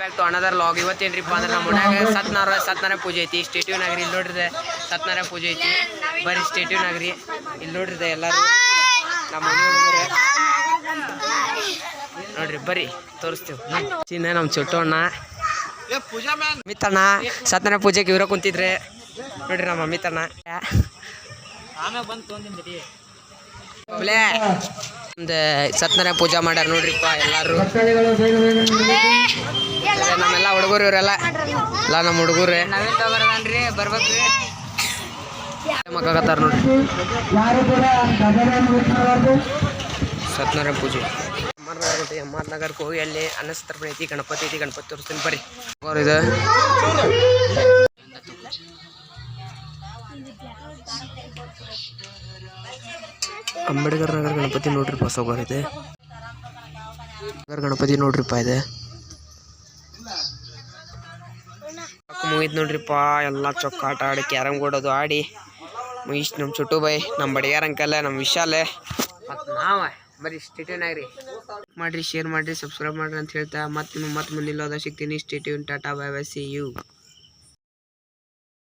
Back to another log. ಇವತ್ತೇನ್ರಿಪ್ಪ ಅಂದ್ರೆ ನಮ್ಮ ಮನ್ಯಾಗ ಸತ್ಯನಾರಾಯಣ ಪೂಜೆ ಐತಿ. ಸ್ಟೇಟ್ಯೂ ನಗರಿ ಇಲ್ಲಿ ನೋಡ್ರಿದೆ ಸತ್ಯನಾರಾಯಣ ಪೂಜೆ ಐತಿ. ಬರೀ ಸ್ಟೇಟ್ಯೂ ನಗರಿ ಇಲ್ಲಿ ನೋಡ್ರಿದೆ ಎಲ್ಲರೂ ನಮ್ಮ ಮನೆ ನೋಡ್ರಿ ಬರ್ರಿ ತೋರಿಸ್ತೇವೆ. ಚಿನ್ನ ನಮ್ಮ ಚೊಟ್ಟೋಣ್ಣ ಮಿತ್ತಣ್ಣ ಸತ್ಯನಾರಾಯಣ ಪೂಜೆಗೆ ಇವ್ರ ಕುಂತಿದ್ರೆ ನೋಡ್ರಿ ನಮ್ಮ ಮಿತ್ತಣ್ಣ ಒಂದು ಸತ್ಯನಾರಾಯಣ ಪೂಜೆ ಮಾಡ್ಯಾರ ನೋಡ್ರಿಪ್ಪ ಎಲ್ಲಾರು. ನಮ್ಮೆಲ್ಲ ಹುಡುಗರು ಇವರೆಲ್ಲ ಎಲ್ಲ ನಮ್ಮ ಹುಡುಗರು ನಾವೇನ್ ತಗೋರನ್ರಿ ಬರ್ಬೇಕ್ರಿ ಮಕ್ಕಳತ್ತಾರ ನೋಡ್ರಿ. ಸತ್ಯನಾರಾಯಣ ಪೂಜೆ ಅಹಮದ್ನಗರ್ಗೆ ಹೋಗಿ ಅಲ್ಲಿ ಅನ್ನಸತ್ರ ಐತಿ ಗಣಪತಿ ಐತಿ. ಗಣಪತಿ ತೋರಿಸ್ತೀನಿ ಬರ್ರಿ. ಇದು ಅಂಬೇಡ್ಕರ್ ನಗರ ಗಣಪತಿ ನೋಡ್ರಿಪ್ಪ ಸೌಕರ್ ಇದೆ. ಗಣಪತಿ ನೋಡ್ರಿಪ್ಪ ಇದೆ ಮುಗಿದ್ ನೋಡ್ರಿಪ್ಪ. ಎಲ್ಲ ಚೊಕ್ಕಾಟ ಆಡಿ ಕ್ಯಾರಮ್ ಬೋರ್ಡ್ ಅದು ಆಡಿ ಮುಗಿಸ್ ನಮ್ಮ ಚುಟ್ಟು ಬೈ ನಮ್ಮ ಬಡಿಯಾರ ಅಂಕಲ್ ನಮ್ಮ ವಿಶಾಲೆ ಮತ್ತು ನಾವ ಬರೀ ಸ್ಟೇಟ್ಯೂನಾಗ್ರಿ. ಮಾಡ್ರಿ ಶೇರ್ ಮಾಡ್ರಿ ಸಬ್ಸ್ಕ್ರೈಬ್ ಮಾಡ್ರಿ ಅಂತ ಹೇಳ್ತಾ ಮತ್ತೆ ಮುಂದಿಲ್ಲೋದ ಸಿಗ್ತೀನಿ. Stay tuned tata bye bye see you.